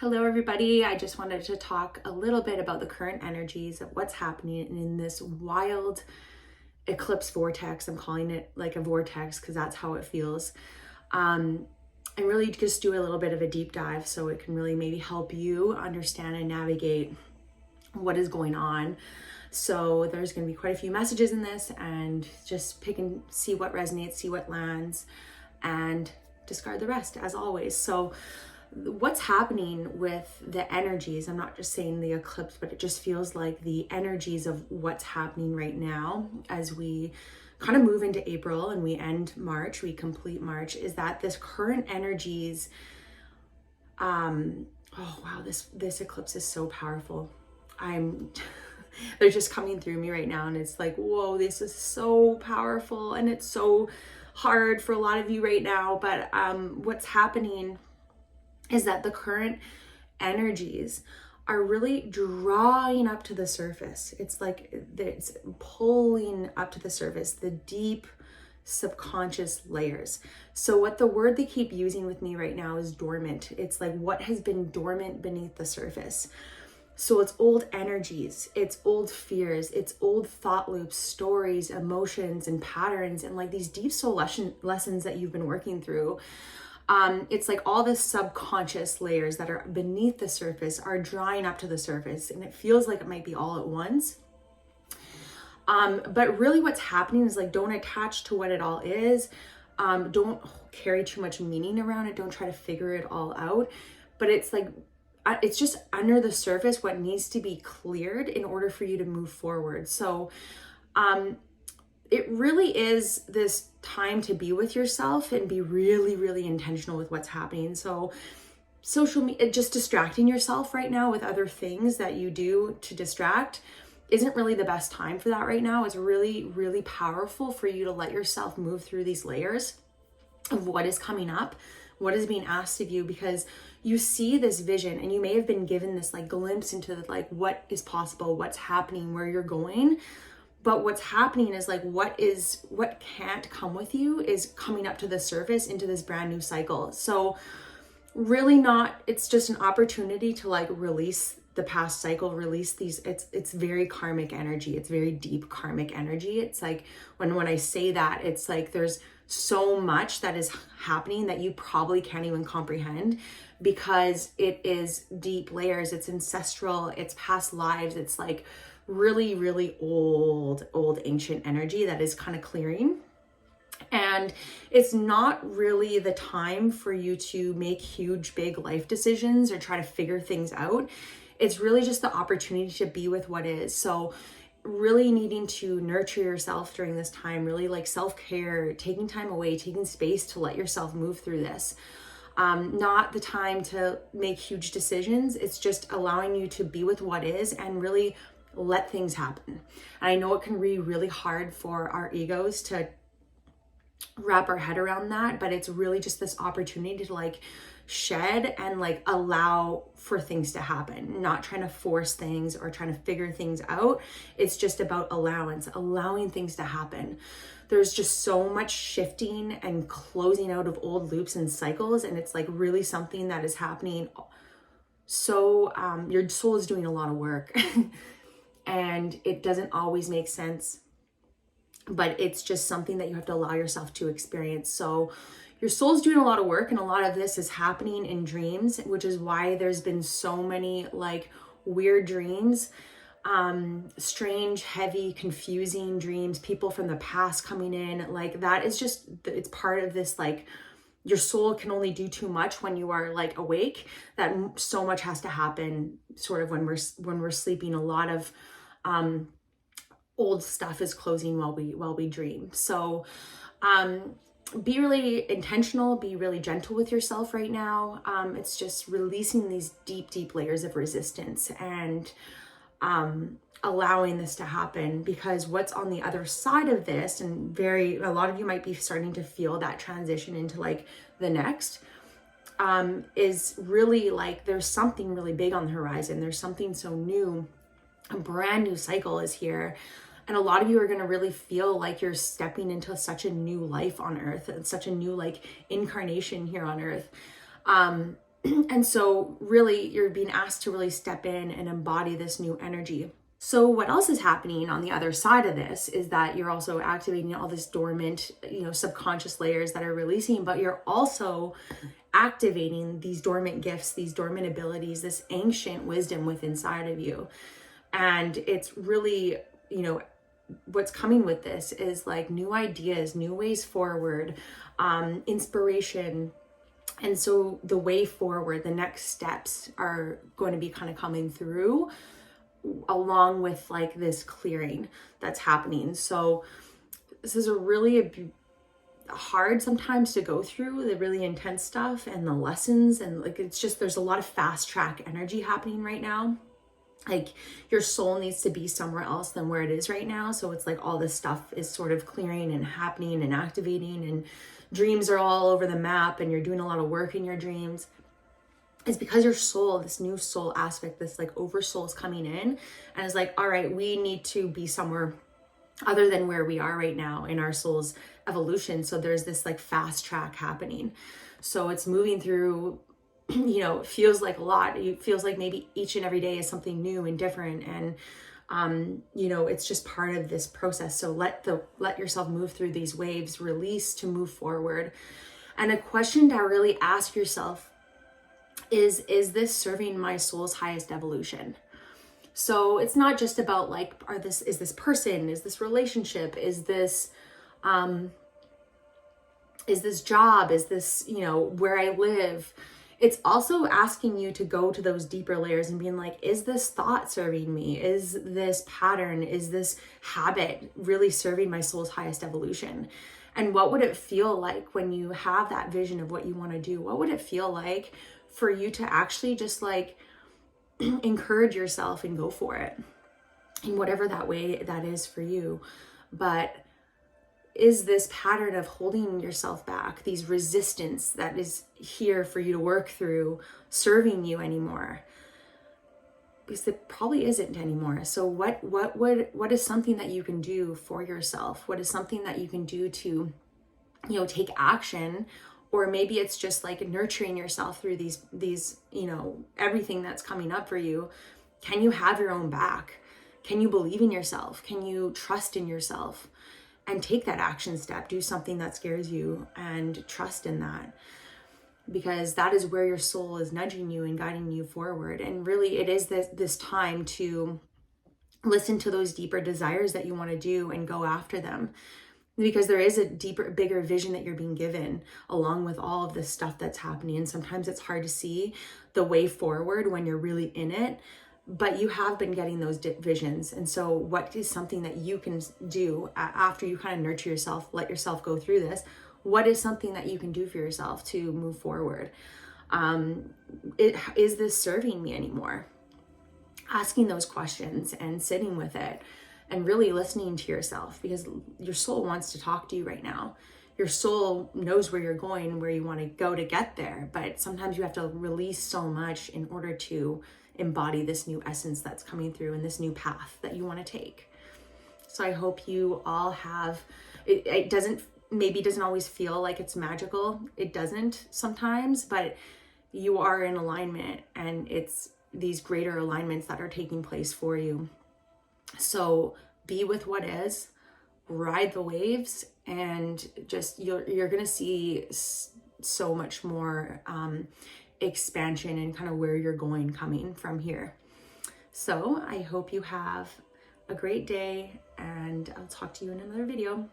Hello, everybody. I just wanted to talk a little bit about the current energies of what's happening in this wild eclipse vortex. I'm calling it like a vortex because that's how it feels. And really just do a little bit of a deep dive so it can really maybe help you understand and navigate what is going on. So there's going to be quite a few messages in this, and just pick and see what resonates, see what lands, and discard the rest as always. So what's happening with the energies, I'm not just saying the eclipse, but it just feels like the energies of what's happening right now as we kind of move into April and we end March, we complete March, is that this current energies, oh wow, this eclipse is so powerful. They're just coming through me right now, and it's like, whoa, this is so powerful, and it's so hard for a lot of you right now. But what's happening is that the current energies are really drawing up to the surface. It's like it's pulling up to the surface, the deep subconscious layers. So what the word they keep using with me right now is dormant. It's like what has been dormant beneath the surface. So it's old energies, it's old fears, it's old thought loops, stories, emotions, and patterns, and like these deep soul lessons that you've been working through. It's like all the subconscious layers that are beneath the surface are drying up to the surface, and it feels like it might be all at once. But really what's happening is like, don't attach to what it all is. Don't carry too much meaning around it. Don't try to figure it all out. But it's like, it's just under the surface what needs to be cleared in order for you to move forward. So, it really is this time to be with yourself and be really, really intentional with what's happening. So social media, just distracting yourself right now with other things that you do to distract isn't really the best time for that right now. It's really, really powerful for you to let yourself move through these layers of what is coming up, what is being asked of you, because you see this vision and you may have been given this like glimpse into like what is possible, what's happening, where you're going. But what's happening is like what can't come with you is coming up to the surface into this brand new cycle. So really it's just an opportunity to like release the past cycle, release these, it's very karmic energy. It's very deep karmic energy. It's like when I say that, it's like there's so much that is happening that you probably can't even comprehend, because it is deep layers, it's ancestral, it's past lives, it's like really, really old ancient energy that is kind of clearing. And it's not really the time for you to make huge, big life decisions or try to figure things out. It's really just the opportunity to be with what is. So really needing to nurture yourself during this time, really like self-care, taking time away, taking space to let yourself move through this. Not the time to make huge decisions. It's just allowing you to be with what is and really let things happen. And I know it can be really hard for our egos to wrap our head around that, but it's really just this opportunity to like shed and like allow for things to happen, not trying to force things or trying to figure things out. It's just about allowing things to happen. There's just so much shifting and closing out of old loops and cycles, and it's like really something that is happening. So your soul is doing a lot of work and it doesn't always make sense, but it's just something that you have to allow yourself to experience. So your soul's doing a lot of work, and a lot of this is happening in dreams, which is why there's been so many like weird dreams, strange, heavy, confusing dreams, people from the past coming in. Like that is just, it's part of this, like your soul can only do too much when you are like awake, that so much has to happen sort of when we're sleeping. A lot of old stuff is closing while we dream. So be really intentional, be really gentle with yourself right now. It's just releasing these deep layers of resistance and allowing this to happen, because what's on the other side of this, and a lot of you might be starting to feel that transition into like the next, is really like there's something really big on the horizon. There's something so new, a brand new cycle is here. And a lot of you are going to really feel like you're stepping into such a new life on earth, and such a new like incarnation here on earth. And so really you're being asked to really step in and embody this new energy. So what else is happening on the other side of this is that you're also activating all this dormant, subconscious layers that are releasing, but you're also activating these dormant gifts, these dormant abilities, this ancient wisdom within inside of you. And it's really, what's coming with this is like new ideas, new ways forward, inspiration. And so the way forward, the next steps are going to be kind of coming through along with like this clearing that's happening. So this is a really hard sometimes to go through, the really intense stuff and the lessons, and like it's just, there's a lot of fast track energy happening right now. Like your soul needs to be somewhere else than where it is right now. So it's like all this stuff is sort of clearing and happening and activating, and dreams are all over the map, and you're doing a lot of work in your dreams. It's because your soul, this new soul aspect, this like oversoul is coming in and is like, all right, we need to be somewhere other than where we are right now in our soul's evolution. So there's this like fast track happening. So it's moving through, it feels like a lot. It feels like maybe each and every day is something new and different. And, it's just part of this process. So let yourself move through these waves, release to move forward. And a question to really ask yourself is this serving my soul's highest evolution? So it's not just about like, is this person, is this relationship, is this job, is this, where I live? It's also asking you to go to those deeper layers and being like, is this thought serving me? Is this pattern, is this habit really serving my soul's highest evolution? And what would it feel like when you have that vision of what you want to do? What would it feel like for you to actually just like encourage yourself and go for it in whatever that way that is for you? But is this pattern of holding yourself back, these resistance that is here for you to work through, serving you anymore? Because it probably isn't anymore. So what is something that you can do for yourself? What is something that you can do to, take action? Or maybe it's just like nurturing yourself through these, everything that's coming up for you. Can you have your own back? Can you believe in yourself? Can you trust in yourself? And take that action step, do something that scares you and trust in that. Because that is where your soul is nudging you and guiding you forward. And really it is this time to listen to those deeper desires that you want to do and go after them. Because there is a deeper, bigger vision that you're being given along with all of this stuff that's happening. And sometimes it's hard to see the way forward when you're really in it, but you have been getting those visions. And so what is something that you can do after you kind of nurture yourself, let yourself go through this? What is something that you can do for yourself to move forward? Is this serving me anymore? Asking those questions and sitting with it and really listening to yourself, because your soul wants to talk to you right now. Your soul knows where you're going, where you want to go to get there. But sometimes you have to release so much in order to embody this new essence that's coming through and this new path that you want to take. So I hope you all have, it doesn't always feel like it's magical. It doesn't sometimes, but you are in alignment, and it's these greater alignments that are taking place for you. So be with what is, ride the waves, and just you're gonna see so much more expansion and kind of where you're going coming from here. So I hope you have a great day, and I'll talk to you in another video.